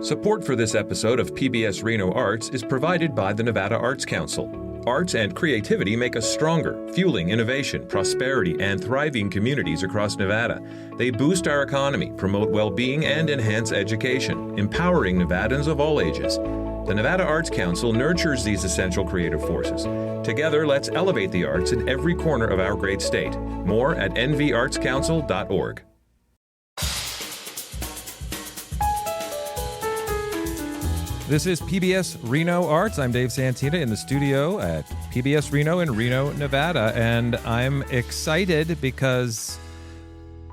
Support for this episode of PBS Reno Arts is provided by the Nevada Arts Council. Arts and creativity make us stronger, fueling innovation, prosperity, and thriving communities across Nevada. They boost our economy, promote well-being, and enhance education, empowering Nevadans of all ages. The Nevada Arts Council nurtures these essential creative forces. Together, let's elevate the arts in every corner of our great state. More at nvartscouncil.org. This is PBS Reno Arts. I'm Dave Santina in the studio at PBS Reno in Reno, Nevada. And I'm excited because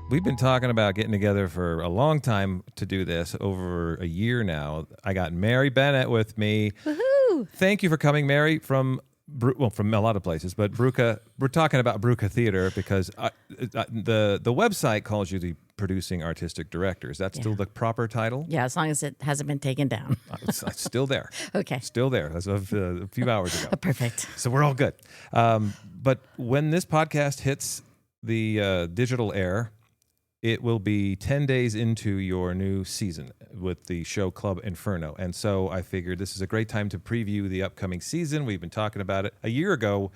we've been talking about getting together for a long time to do this, over a year now. I got Mary Bennett with me. Woohoo! Thank you for coming, Mary, from a lot of places, but Brüka. We're talking about Brüka Theater because the website calls you the producing artistic director. Is that still the proper title? Yeah, as long as it hasn't been taken down. It's still there. Okay. Still there as of a few hours ago. Perfect. So we're all good. But when this podcast hits the digital air, it will be 10 days into your new season with the show Club Inferno. And so I figured this is a great time to preview the upcoming season. We've been talking about it. A year ago,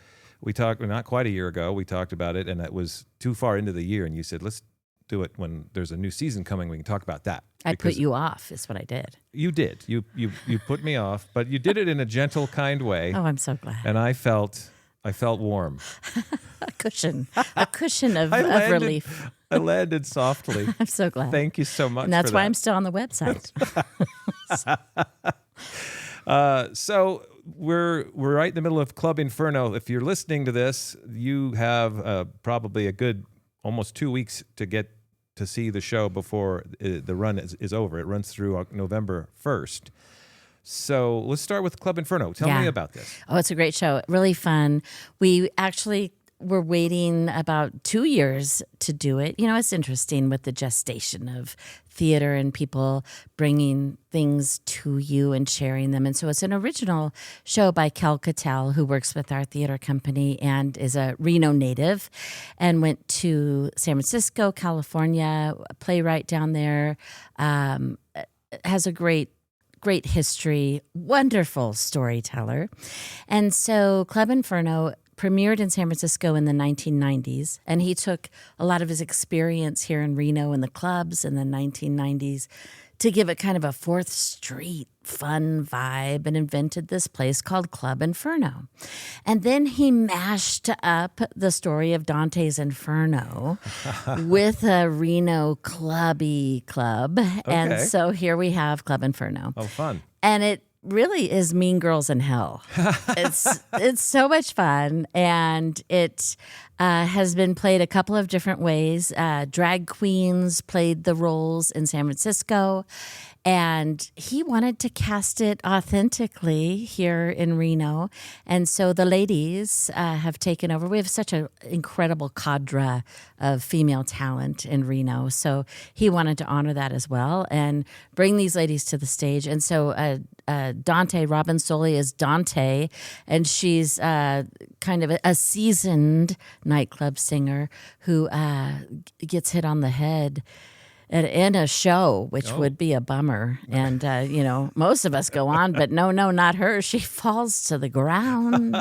not quite a year ago, we talked about it, and it was too far into the year. And you said, let's do it when there's a new season coming. We can talk about that. I put you off, is what I did. You did. You put me off, but you did it in a gentle, kind way. Oh, I'm so glad. And I felt warm. a cushion of relief. I landed softly. I'm so glad. Thank you so much. And that's for why that. I'm still on the website. So we're right in the middle of Club Inferno. If you're listening to this, you have probably a good almost 2 weeks to get to see the show before the run is over. It runs through November 1st. So let's start with Club Inferno. Tell me about this. Oh, it's a great show. Really fun. We actually were waiting about 2 years to do it. You know, it's interesting with the gestation of theater and people bringing things to you and sharing them. And so it's an original show by Kel Cattell, who works with our theater company and is a Reno native and went to San Francisco, California, a playwright down there, has a great history, wonderful storyteller. And so Club Inferno premiered in San Francisco in the 1990s, and he took a lot of his experience here in Reno in the clubs in the 1990s to give it kind of a 4th Street fun vibe and invented this place called Club Inferno. And then he mashed up the story of Dante's Inferno with a Reno clubby club. Okay. And so here we have Club Inferno. Oh, fun. And it really is Mean Girls in Hell. It's so much fun, and it has been played a couple of different ways. Drag queens played the roles in San Francisco, and he wanted to cast it authentically here in Reno. And so the ladies have taken over. We have such an incredible cadre of female talent in Reno. So he wanted to honor that as well and bring these ladies to the stage. And so Dante, Robin Soley is Dante, and she's kind of a seasoned nightclub singer who gets hit on the head in a show, which would be a bummer. And, most of us go on, but no, not her. She falls to the ground.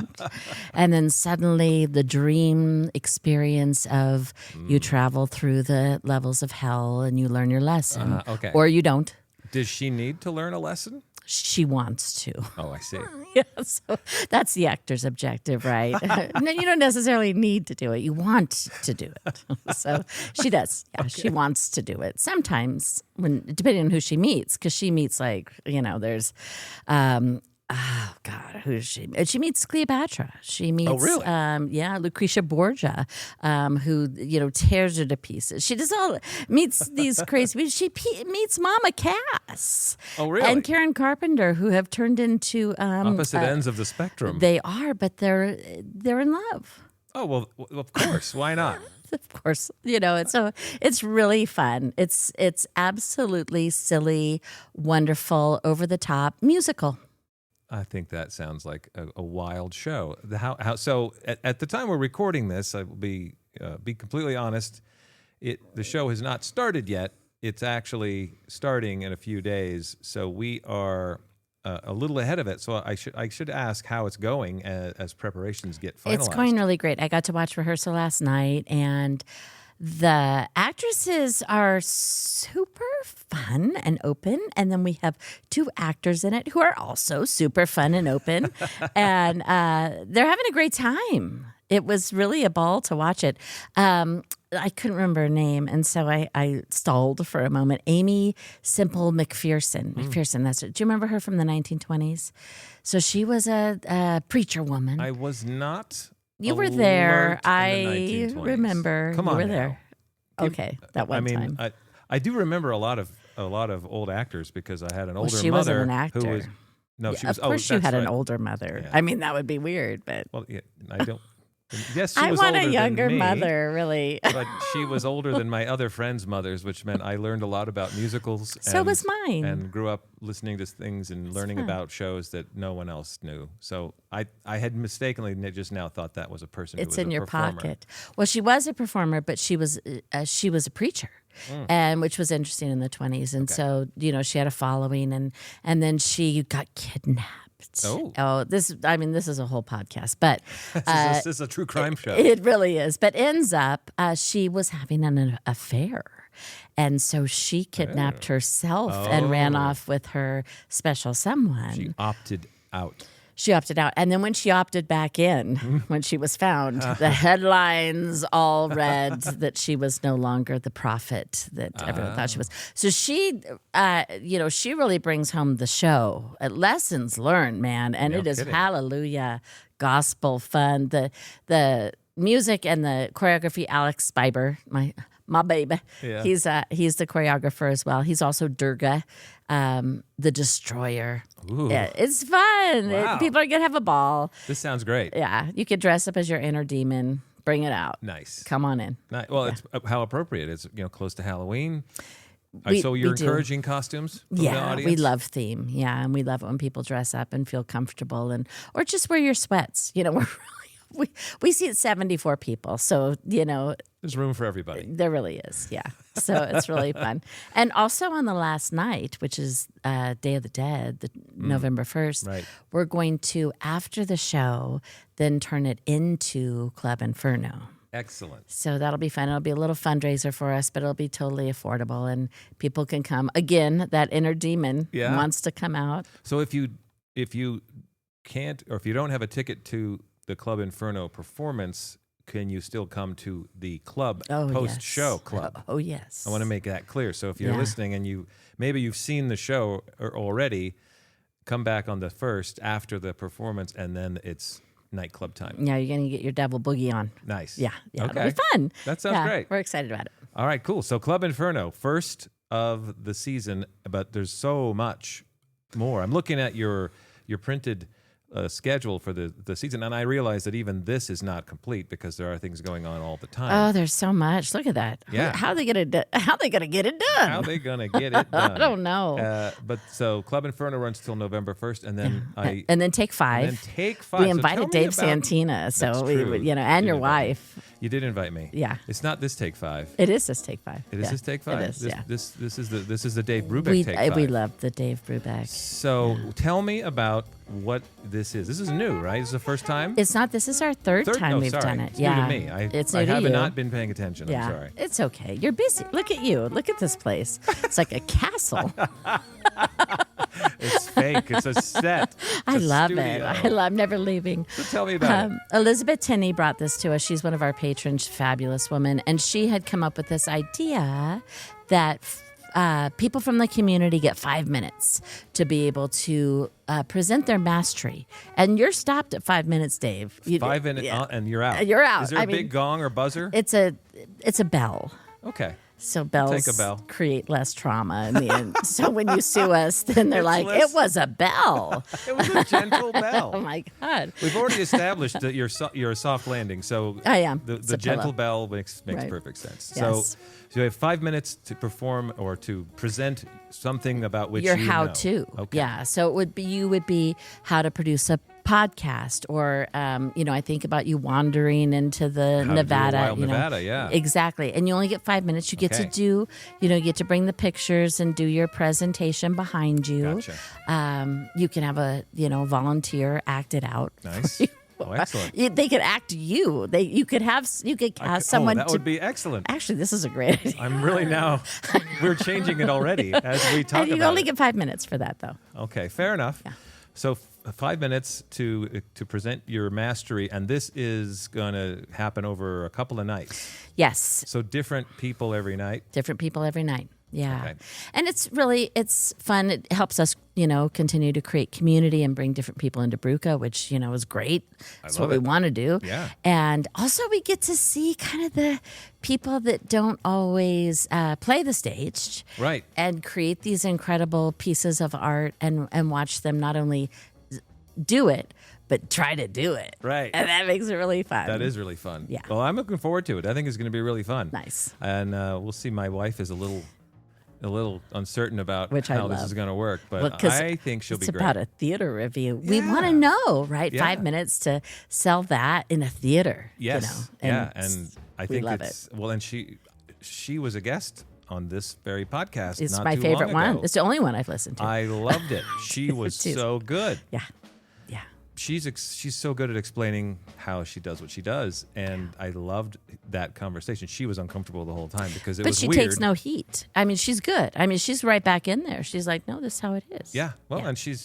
And then suddenly the dream experience of you travel through the levels of hell and you learn your lesson. Okay. Or you don't. Does she need to learn a lesson? She wants to. Oh, I see. Yeah, so that's the actor's objective, right? No, you don't necessarily need to do it. You want to do it. So she does. Yeah, okay. She wants to do it. Sometimes, depending on who she meets, because she meets there's who is she? She meets Cleopatra. She meets, Lucretia Borgia, who tears her to pieces. She does meets these crazy. She meets Mama Cass. Oh, really? And Karen Carpenter, who have turned into opposite ends of the spectrum. They are, but they're in love. Oh well, of course. Why not? Of course, it's really fun. It's absolutely silly, wonderful, over the top musical. I think that sounds like a wild show. So at the time we're recording this, I will be completely honest. The show has not started yet, it's actually starting in a few days, so we are a little ahead of it. So I should ask how it's going as preparations get finalized. It's going really great. I got to watch rehearsal last night, and the actresses are super fun and open. And then we have 2 actors in it who are also super fun and open. And they're having a great time. It was really a ball to watch it. I couldn't remember her name, and so I stalled for a moment. Amy Simple McPherson. McPherson, that's it. Do you remember her from the 1920s? So she was a preacher woman. I was not. You were there. I remember. Come on, you were there. Okay, that one time. I do remember a lot of old actors because I had an older she mother wasn't an actor. who was. No, Yeah, she was. of course, you that's had an right. older mother. Yeah. I mean, that would be weird, but Well, yeah, I don't. Yes, she I was want older a younger than me, mother, really. but she was older than my other friends' mothers, which meant I learned a lot about musicals. So was mine. And grew up listening to things and learning about shows that no one else knew. So I had mistakenly just now thought that was a person It's who was in a your performer. pocket. Well, she was a performer, but she was a preacher, and which was interesting in the 20s. And so she had a following, and then she got kidnapped. This is a whole podcast, but This is a true crime show. it really is. But ends up, she was having an affair. And so she kidnapped herself and ran off with her special someone. She opted out. She opted out. And then when she opted back in, when she was found, the headlines all read that she was no longer the prophet that everyone thought she was. So she, she really brings home the show. Lessons learned, man. And No it is kidding. hallelujah, gospel fun. The music and the choreography, Alex Spiber, my baby. Yeah. He's the choreographer as well. He's also Durga, the destroyer. Ooh. Yeah, it's fun. Wow. People are gonna have a ball. This sounds great. Yeah, you could dress up as your inner demon. Bring it out. Nice. Come on in. Well, it's how appropriate. It's close to Halloween. So We you're do. encouraging costumes from the Yeah, audience? we love theme. Yeah, and we love it when people dress up and feel comfortable, or just wear your sweats. We see it 74 people, so There's room for everybody. there really is. Yeah, so it's really fun. And also on the last night, which is Day of the Dead, November 1st, Right. we're going to, after the show, then turn it into Club Inferno. Excellent. So that'll be fun. It'll be a little fundraiser for us, but it'll be totally affordable, and people can come. Again, that inner demon wants to come out. So if you can't, or if you don't have a ticket to the Club Inferno performance, can you still come to the club post-show club? Oh, yes. I want to make that clear. So if you're Yeah. listening and maybe you've seen the show already, come back on the 1st after the performance, and then it's nightclub time. Yeah, you're going to get your devil boogie on. Nice. Yeah, Okay. it'll be fun. That sounds great. We're excited about it. All right, cool. So Club Inferno, first of the season, but there's so much more. I'm looking at your printed schedule for the season, and I realize that even this is not complete because there are things going on all the time. Oh, there's so much. Look at that. Yeah. How are they gonna get it done? How are they going to get it done? I don't know. But so Club Inferno runs till November 1st, and then and then Take Five. And then Take Five. We So invited tell me Dave about- Santina, so That's we true. would, and You your did invite me. wife. You did invite me. Yeah. It's not this Take Five. It is this Take Five. It is this Take Five. It is. This is the Dave Brubeck Take Five. We love the Dave Brubeck. So tell me about what this is. This is new, right? This is the first time? It's not. This is our third time we've done it. It's Yeah, new to me. it's I new to have you. not been paying attention. Yeah, I'm sorry. it's okay. You're busy. Look at you. Look at this place. It's like a castle. It's fake. It's a set. I It's a love it. studio. I'm never leaving. So tell me about it. Elizabeth Tinney brought this to us. She's one of our patrons, fabulous woman, and she had come up with this idea that people from the community get 5 minutes to be able to present their mastery. And you're stopped at 5 minutes, Dave. 5 minutes and you're out. You're out. Is there a I mean, big gong or buzzer? It's a bell. Okay. So bells take a bell. create less trauma in the end. So when you sue us, then they're It's like, less- it was a bell. It was a gentle Oh bell. my God. We've already established that you're a soft landing, so I am. The It's a gentle pillow. bell makes Right. perfect sense. Yes. So you have 5 minutes to perform or to present something about which Your you how know. to. Okay. Yeah. So you would be how to produce podcast, or I think about you wandering into the Nevada, Wild Nevada, yeah, exactly. And you only get 5 minutes. You get to do, you get to bring the pictures and do your presentation behind you. Gotcha. You can have a volunteer act it out. Nice. Oh, excellent. They could act you. You could cast someone. That would be excellent. Actually, this is a great idea. I'm really we're changing it already as we talk about it. You only get 5 minutes for that, though. Okay, fair enough. Yeah. So 5 minutes to present your mastery, and this is going to happen over a couple of nights. Yes. So different people every night. Different people every night. Yeah. Okay. And it's fun. It helps us, continue to create community and bring different people into Brüka, which, is great. That's what we want to do. Yeah. And also we get to see kind of the people that don't always play the stage. Right. And create these incredible pieces of art and watch them not only do it, but try to do it. Right. And that makes it really fun. That is really fun. Yeah. Well, I'm looking forward to it. I think it's going to be really fun. Nice. And we'll see. My wife is a little uncertain about Which how this is going to work, but I think she'll be great. It's about a theater review. Yeah. We want to know, right? Yeah. 5 minutes to sell that in a theater. Yes. And and I we think love it's well, and she was a guest on this very podcast. It's not my too favorite long ago. one. It's the only one I've listened to. I loved it. She was so good. Yeah. She's so good at explaining how she does what she does, and I loved that conversation. She was uncomfortable the whole time because it was weird. But she takes no heat. I mean, she's good. I mean, she's right back in there. She's like, no, this is how it is. Yeah. Well, and she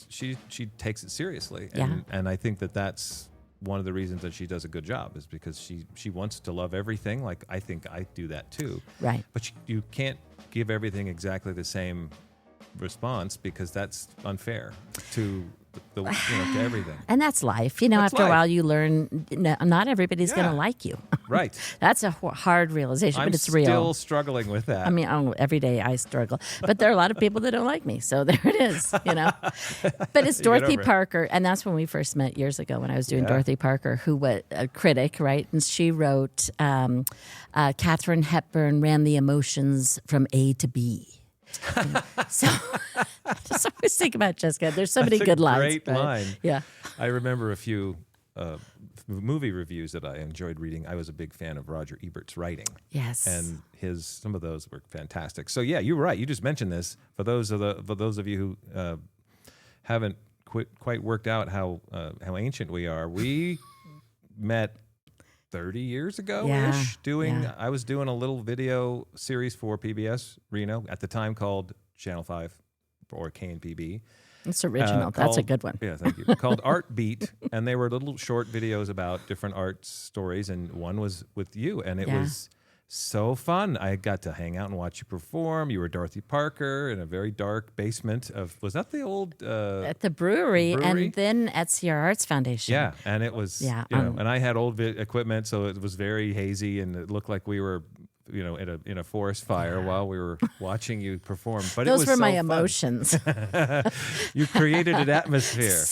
takes it seriously, and I think that's one of the reasons that she does a good job is because she wants to love everything. Like I think I do that too. Right. But you can't give everything exactly the same response because that's unfair to to everything. And that's life. After a while you learn not everybody's going to like you. Right. That's a hard realization, but it's real. I'm still struggling with that. I mean, every day I struggle. But there are a lot of people that don't like me. So there it is, But it's Dorothy Parker. And that's when we first met years ago when I was doing Dorothy Parker, who was a critic, right? And she wrote, Katharine Hepburn ran the emotions from A to B. So I just always think about Jessica. There's so many good lines. Great line. Yeah. I remember a few movie reviews that I enjoyed reading. I was a big fan of Roger Ebert's writing. Yes. And some of those were fantastic. So yeah, you're right. You just mentioned this. For those of you who haven't quite worked out how ancient we are, we met 30 years ago-ish I was doing a little video series for PBS Reno at the time called Channel 5 or KNPB. It's original. That's a good one. Yeah, thank you. Called Art Beat, and they were little short videos about different art stories, and one was with you, and it was so fun. I got to hang out and watch you perform. You were Dorothy Parker in a very dark basement was that the old... at the brewery, and then at Sierra Arts Foundation. Yeah, and it was, and I had old equipment, so it was very hazy, and it looked like we were, in a forest fire while we were watching you perform. But those it was were so my fun. emotions. You created an atmosphere.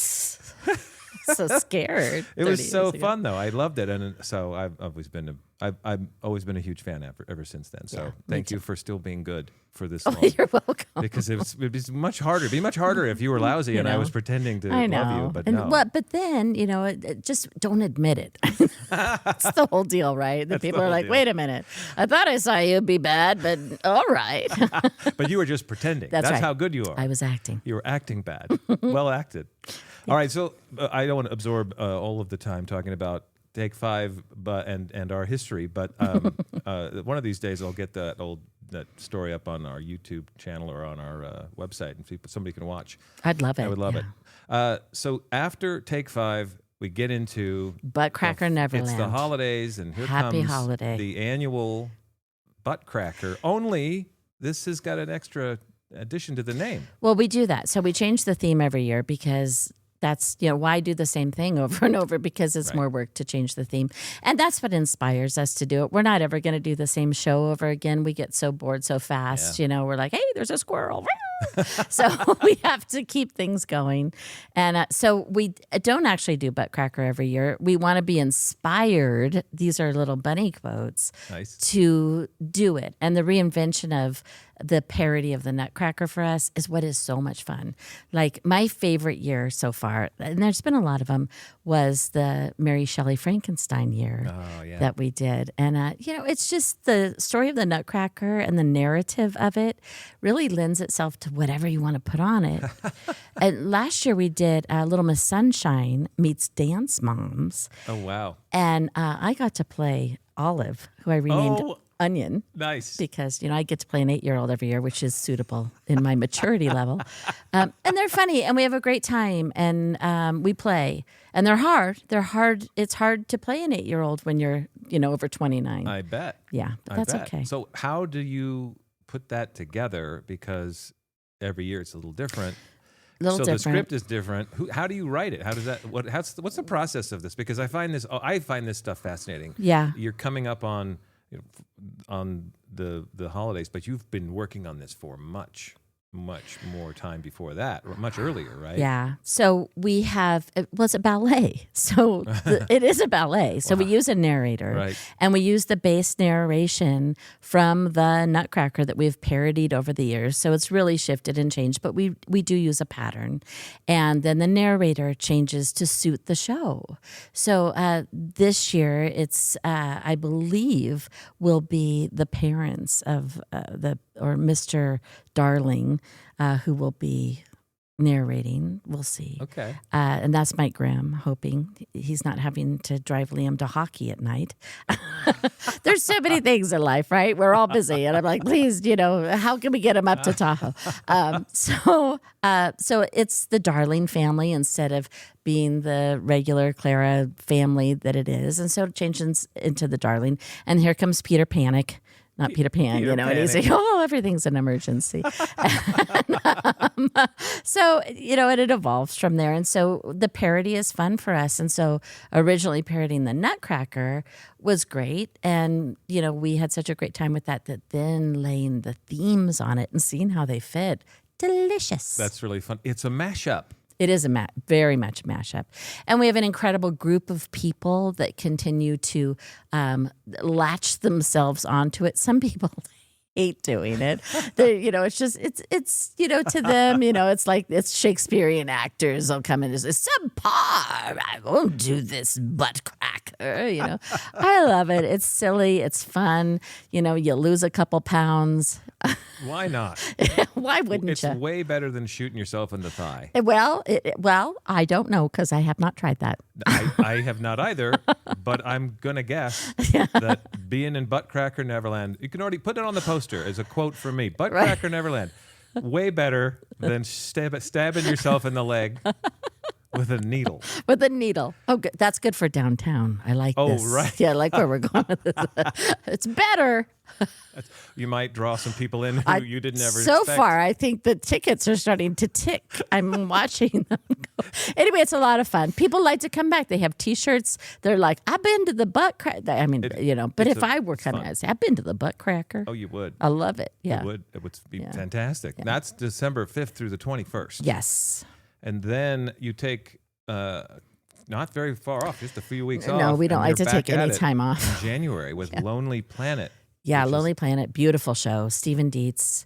So scared. It was so fun, though. I loved it, and so I've always been a huge fan ever since then. So thank you for still being good for this long. You're welcome. Because it'd be much harder. It'd be much harder if you were lousy and I was pretending to love you. But no. But then just don't admit it. That's the whole deal, right? The people are like, "Wait a minute, I thought I saw you be bad, but all right." But you were just pretending. That's right. how good you are. I was acting. You were acting bad. Well acted. All right, so I don't want to absorb all of the time talking about Take 5 and our history, but one of these days I'll get that story up on our YouTube channel or on our website, and somebody can watch. I'd love it. I would love it. So after Take 5, we get into Buttcracker Neverland. It's the holidays, and here Happy comes holiday. the annual Buttcracker. Only this has got an extra addition to the name. Well, we do that. So we change the theme every year because that's, why do the same thing over and over? Because it's more work to change the theme. And that's what inspires us to do it. We're not ever going to do the same show over again. We get so bored so fast. We're like, hey, there's a squirrel. So we have to keep things going. And so we don't actually do Buttcracker every year. We want to be inspired. These are little bunny quotes. Nice. To do it. And the reinvention of the parody of the Nutcracker for us is what is so much fun. Like my favorite year so far, and there's been a lot of them, was the Mary Shelley Frankenstein year that we did. And, it's just the story of the Nutcracker and the narrative of it really lends itself to whatever you want to put on it. And last year we did Little Miss Sunshine meets Dance Moms. Oh, wow. And I got to play Olive, who I renamed Onion. Nice. Because, I get to play an 8-year-old every year, which is suitable in my maturity level. And they're funny, and we have a great time, and we play. And they're hard. They're hard. It's hard to play an 8-year-old when you're, over 29. I bet. Yeah, but that's okay. So how do you put that together? Because every year it's a little different. The script is different. How do you write it? How does that? What's the process of this? Because I find this stuff fascinating. Yeah, you're coming up on the holidays, but you've been working on this for much more time before that, or much earlier, right? Yeah. So we have, it's a ballet. So it is a ballet. So we use a narrator. Right. And we use the base narration from the Nutcracker that we've parodied over the years. So it's really shifted and changed, but we do use a pattern. And then the narrator changes to suit the show. So this year, it's, I believe, will be the parents of Mr. Darling, who will be narrating. We'll see. Okay. And that's Mike Grimm, hoping he's not having to drive Liam to hockey at night. There's so many things in life, right? We're all busy. And I'm like, please, how can we get him up to Tahoe? So it's the Darling family instead of being the regular Clara family that it is. And so it changes into the Darling. And here comes Peter Panic. Not Peter Pan, and he's like, everything's an emergency. So, and it evolves from there. And so the parody is fun for us. And so originally parodying the Nutcracker was great. And, we had such a great time with that then laying the themes on it and seeing how they fit. Delicious. That's really fun. It's a mashup. It is very much a mashup. And we have an incredible group of people that continue to latch themselves onto it. Some people hate doing it. It's just, it's to them, it's like it's Shakespearean actors. They'll come in and say, subpar, I won't do this butt cracker, I love it. It's silly. It's fun. You lose a couple pounds. Why not? Why wouldn't you? It's way better than shooting yourself in the thigh. Well, I don't know because I have not tried that. I have not either, but I'm going to guess that being in Buttcracker Neverland, you can already put it on the poster as a quote from me. Buttcracker Neverland, way better than stabbing yourself in the leg. With a needle. With a needle. Oh, good. That's good for downtown. I like this. Oh, right. Yeah, I like where we're going with this. It's better. You might draw some people in who you didn't ever So expect. far, I think the tickets are starting to tick. I'm watching them go. Anyway, it's a lot of fun. People like to come back. They have T-shirts. They're like, I've been to the Buttcracker. I mean, but if I were coming, I'd say, I've been to the Buttcracker. Oh, you would. I love it. Yeah. It would be fantastic. Yeah. That's December 5th through the 21st. Yes. And then you take not very far off, just a few weeks off. No, we don't like to take any time off. In January with Lonely Planet. Yeah, Lonely Planet, beautiful show, Stephen Dietz.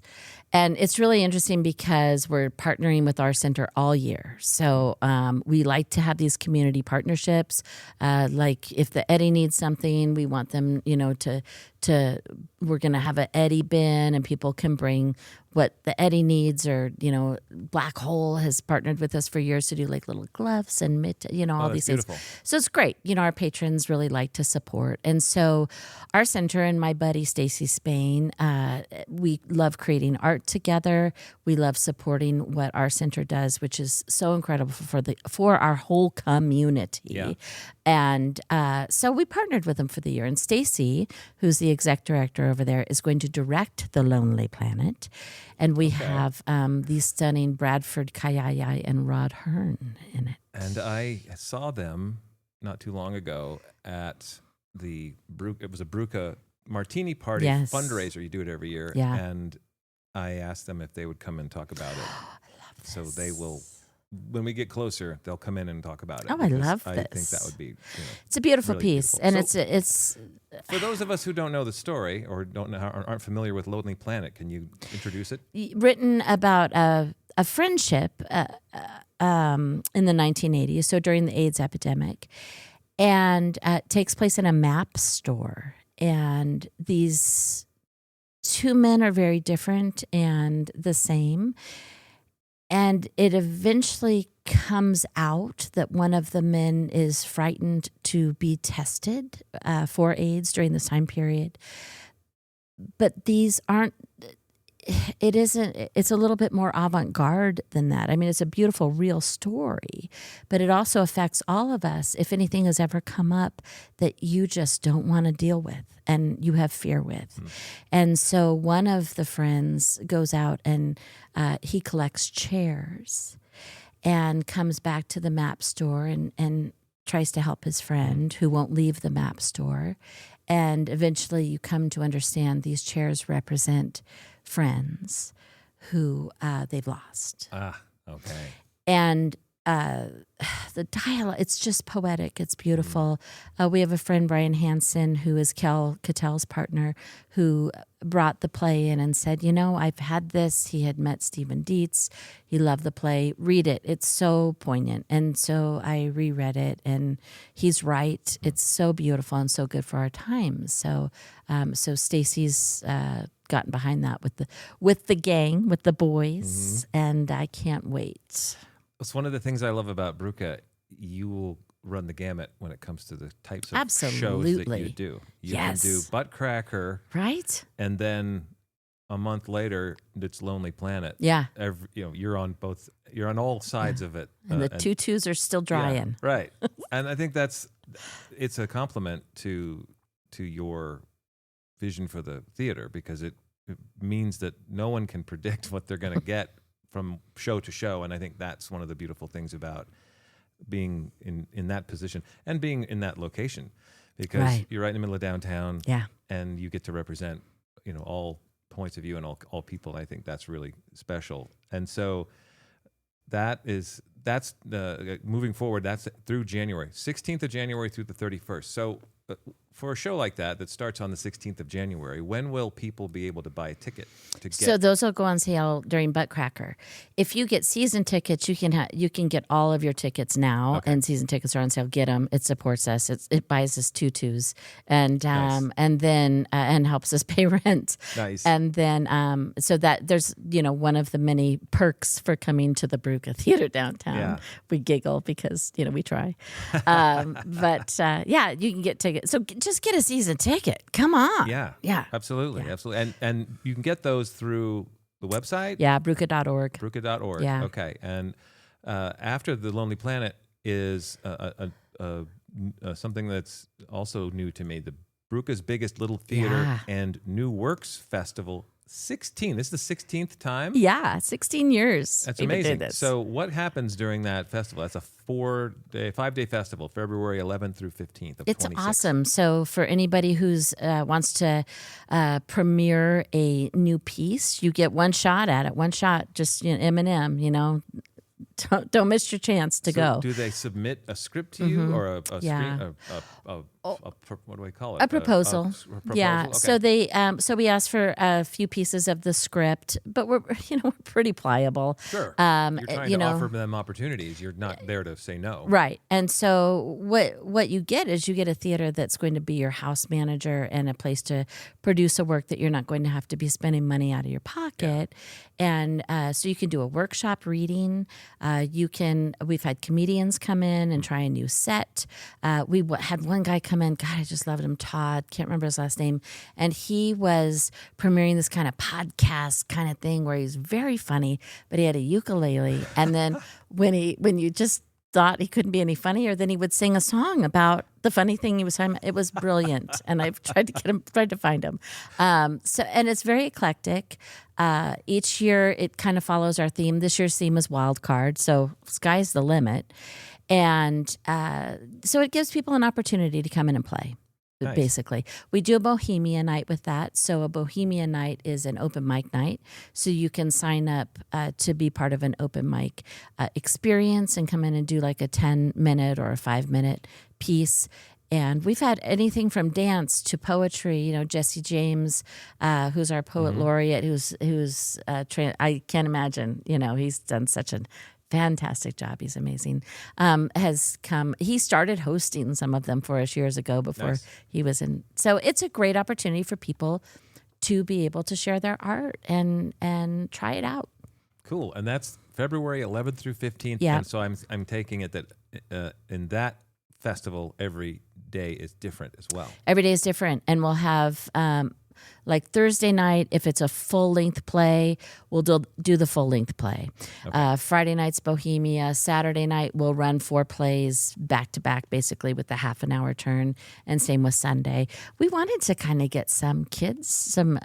And it's really interesting because we're partnering with our center all year. So we like to have these community partnerships. Like if the Eddie needs something, we want them, we're going to have an Eddie bin and people can bring what the Eddie needs, or, Black Hole has partnered with us for years to do like little gloves and all these beautiful things. So it's great. Our patrons really like to support. And so our center and my buddy Stacy Spain, we love creating art together. We love supporting what our center does, which is so incredible for our whole community. Yeah. And so we partnered with them for the year. And Stacy, who's the exec director over there, is going to direct The Lonely Planet. And we have the stunning Bradford Kayaya and Rod Hearn in it. And I saw them not too long ago at it was a Brüka martini party fundraiser. You do it every year. Yeah. And I asked them if they would come and talk about it. I love this. So they will when we get closer, they'll come in and talk about it. Oh, I because love I this. think that would be. It's a beautiful really piece, beautiful. and So- it's For those of us who don't know the story or don't know, aren't familiar with Lonely Planet, can you introduce it? written about a friendship in the 1980s, so during the AIDS epidemic, and it takes place in a map store. And these two men are very different and the same. And it eventually comes out that one of the men is frightened to be tested for AIDS during this time period. But these aren't, it's a little bit more avant-garde than that. I mean, it's a beautiful, real story, but it also affects all of us if anything has ever come up that you just don't want to deal with and you have fear with. And so one of the friends goes out and he collects chairs and comes back to the map store and tries to help his friend who won't leave the map store. And eventually you come to understand these chairs represent friends who they've lost. Ah, okay. And the dialogue, it's just poetic. It's beautiful. We have a friend, Brian Hansen, who is Kel Catel's partner, who brought the play in and said, I've had this. He had met Stephen Dietz. He loved the play. Read it. It's so poignant. And so I reread it, and he's right. It's so beautiful and so good for our times. So Stacy's gotten behind that with the gang, with the boys, and I can't wait. It's one of the things I love about Brüka. You will run the gamut when it comes to the types of shows that you do. You can do Buttcracker, right? And then a month later, it's Lonely Planet. Yeah, you're on both. You're on all sides of it, and the tutus are still drying. Yeah, right, and I think it's a compliment to your vision for the theater, because it means that no one can predict what they're going to get from show to show. And I think that's one of the beautiful things about being in that position and being in that location, because you're right in the middle of downtown, and you get to represent, all points of view and all people. I think that's really special. And so that's moving forward. That's through January, 16th of January through the 31st. So for a show like that starts on the 16th of January, when will people be able to buy a ticket to get? So those will go on sale during Buttcracker. If you get season tickets, you can get all of your tickets now, and season tickets are on sale. Get them. It supports us. It buys us tutus, and and then and helps us pay rent. Nice. And then so that there's one of the many perks for coming to the Brüka Theater downtown. Yeah. We giggle because we try, but you can get tickets. So just get a season ticket. Come on. Yeah. Absolutely. And you can get those through the website? Yeah, Brüka.org. Brüka.org. Yeah. Okay. And after the Lonely Planet is something that's also new to me, the Brüka's Biggest Little Theater and New Works Festival. 16. This is the 16th time? Yeah, 16 years. That's amazing. So what happens during that festival? That's a 5-day festival, February 11th through 15th of 2026. It's awesome. So for anybody who's wants to premiere a new piece, you get one shot at it. One shot, just M&M, Don't miss your chance to go. Do they submit a script to you or what do we call it? A proposal. A proposal? Yeah. Okay. So they so we asked for a few pieces of the script, but we're we're pretty pliable. Sure. You're trying to offer them opportunities. You're not there to say no. Right. And so what you get is you get a theater that's going to be your house manager and a place to produce a work that you're not going to have to be spending money out of your pocket. And so you can do a workshop reading. We've had comedians come in and try a new set. We had one guy come in. God, I just loved him. Todd, can't remember his last name. And he was premiering this kind of podcast kind of thing where he's very funny, but he had a ukulele. And then when you just thought he couldn't be any funnier, then he would sing a song about the funny thing he was talking about. It was brilliant. And I've tried to find him. And it's very eclectic. Each year it kind of follows our theme. This year's theme is Wild Card. So sky's the limit. And so it gives people an opportunity to come in and play. Nice. basically. We do a Bohemia night with that. So a Bohemia night is an open mic night. So you can sign up to be part of an open mic experience and come in and do like a 10-minute or a 5-minute piece. And we've had anything from dance to poetry. You know, Jesse James, who's our poet laureate, I can't imagine. You know, he's done such a fantastic job. He's amazing. Has come. He started hosting some of them for us years ago before he was in. So it's a great opportunity for people to be able to share their art and try it out. Cool. And that's February 11th through 15th. Yeah. And so I'm taking it that in that festival, every day is different as well. Every day is different, and we'll have like Thursday night, if it's a full-length play, we'll do the full-length play. Okay. Friday night's Bohemia. Saturday night, we'll run 4 plays back-to-back, basically, with the half-an-hour turn, and same with Sunday. We wanted to kind of get some kids, some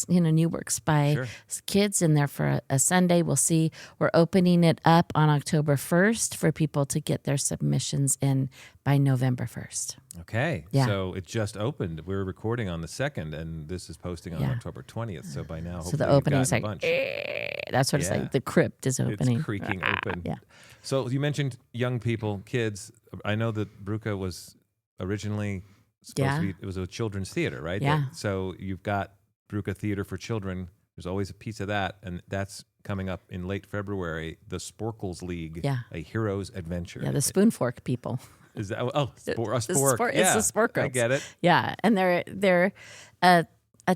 new works by kids in there for a Sunday. We'll see. We're opening it up on October 1st for people to get their submissions in by November 1st. Okay. Yeah. So it just opened. We're recording on the 2nd, and this is posting on October 20th. So by now, So the hopefully opening's we've like, gotten a bunch. that's what it's like. The crypt is opening. It's creaking open. Yeah. So you mentioned young people, kids. I know that Brüka was originally supposed to be, it was a children's theater, right? Yeah. So you've got Brüka Theater for Children. There's always a piece of that, and that's coming up in late February, the Sporkles League, a hero's adventure. Yeah, the spoon fork people. Is that a spork? It's the Spork Girls. I get it. Yeah, and they're a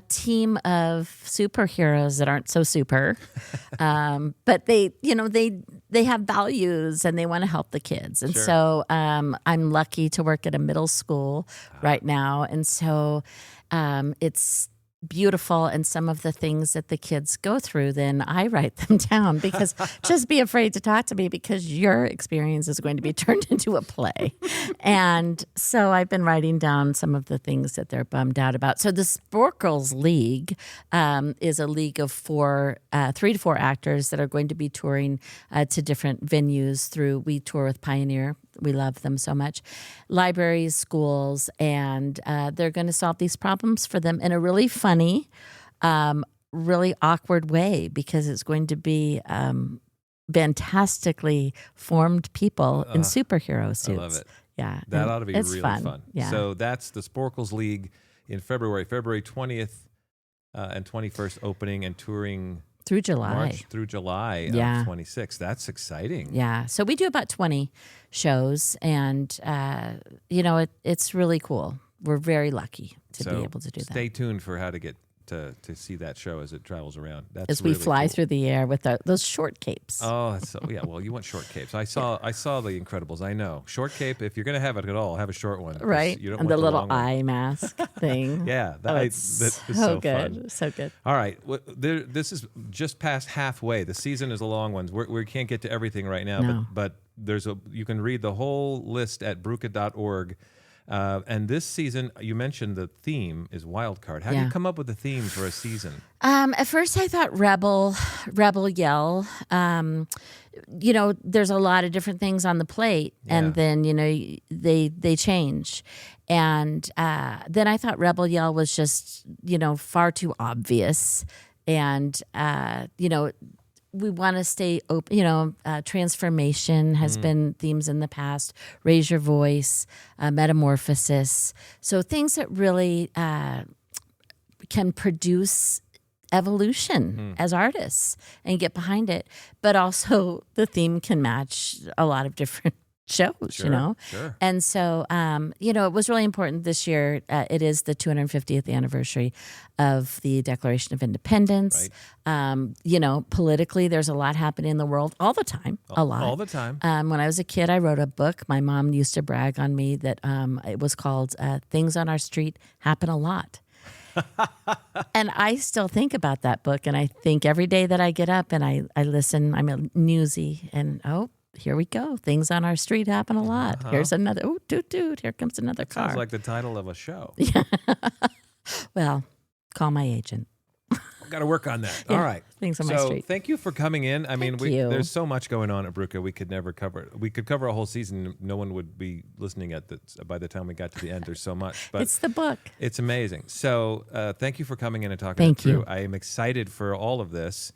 team of superheroes that aren't so super, but they have values and they want to help the kids. And so I'm lucky to work at a middle school right now, and so it's beautiful, and some of the things that the kids go through, then I write them down, because just be afraid to talk to me, because your experience is going to be turned into a play. And so I've been writing down some of the things that they're bummed out about. So the Sporkles League is a league of 3 to 4 actors that are going to be touring to different venues we tour with Pioneer. We love them so much. Libraries, schools, and they're going to solve these problems for them in a really funny, really awkward way, because it's going to be fantastically formed people in superhero suits. I love it. Yeah. That ought to be really fun. Yeah. So that's the Sporkles League in February 20th and 21st, opening and touring through July. March through July of 26. That's exciting. Yeah. So we do about 20 shows, and, it's really cool. We're very lucky to be able to do that. Stay tuned for how to get to see that show as it travels around. That's as we really fly cool. through the air with those short capes. Oh, so yeah. Well, you want short capes. I saw The Incredibles. I know short cape. If you're gonna have it at all, have a short one. Right. You don't and want the little long one. eye mask thing. Yeah. That is so good. Fun. So good. All right. Well, this is just past halfway. The season is a long one. We can't get to everything right now, No. but you can read the whole list at Brüka.org. And this season, you mentioned the theme is wild card. How do you come up with a theme for a season? At first I thought rebel yell. There's a lot of different things on the plate, and then they change. And then I thought rebel yell was just far too obvious, and we want to stay open. Transformation has been themes in the past. Raise your voice, metamorphosis. So things that really can produce evolution as artists and get behind it. But also the theme can match a lot of different shows, Sure. And so, it was really important this year. It is the 250th anniversary of the Declaration of Independence. Right. Politically, there's a lot happening in the world all the time, a lot. All the time. When I was a kid, I wrote a book. My mom used to brag on me that it was called Things on Our Street Happen a Lot. And I still think about that book, and I think every day that I get up and I listen, I'm a newsie, and here we go. Things on our street happen a lot. Here's another. Oh, toot. Here comes another car. Sounds like the title of a show. Well, call my agent. got to work on that. Yeah, All right. things on my So street. thank you for coming in. I mean, Thank you. there's so much going on at Brüka. We could never cover it. We could cover a whole season. No one would be listening by the time we got to the end. There's so much. But It's the book. it's amazing. So thank you for coming in and talking Thank it through. you. I am excited for all of this.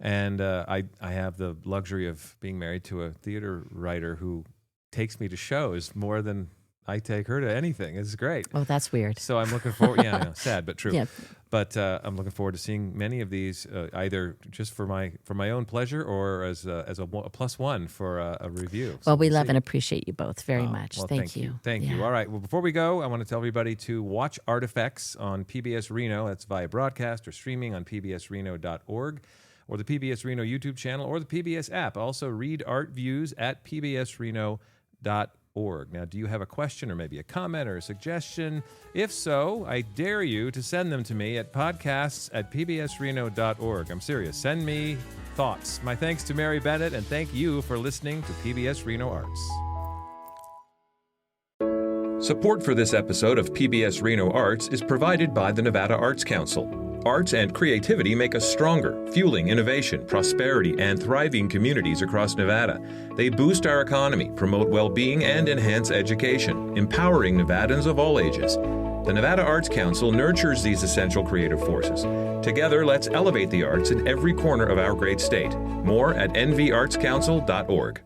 And I have the luxury of being married to a theater writer who takes me to shows more than I take her to anything. It's great. Oh, that's weird. So I'm looking forward. Yeah, I know, sad but true. Yeah. But I'm looking forward to seeing many of these, either just for my own pleasure or as a plus one for a review. So Well, we we'll love see. and appreciate you both very Oh, much. well, Thank you. Thank you. Yeah. All right. Well, before we go, I want to tell everybody to watch Artifacts on PBS Reno. That's via broadcast or streaming on pbsreno.org or the PBS Reno YouTube channel or the PBS app. Also, read art views at pbsreno.org. Now, do you have a question or maybe a comment or a suggestion? If so, I dare you to send them to me at podcasts@pbsreno.org. I'm serious. Send me thoughts. My thanks to Mary Bennett, and thank you for listening to PBS Reno Arts. Support for this episode of PBS Reno Arts is provided by the Nevada Arts Council. Arts and creativity make us stronger, fueling innovation, prosperity, and thriving communities across Nevada. They boost our economy, promote well-being, and enhance education, empowering Nevadans of all ages. The Nevada Arts Council nurtures these essential creative forces. Together, let's elevate the arts in every corner of our great state. More at nvartscouncil.org.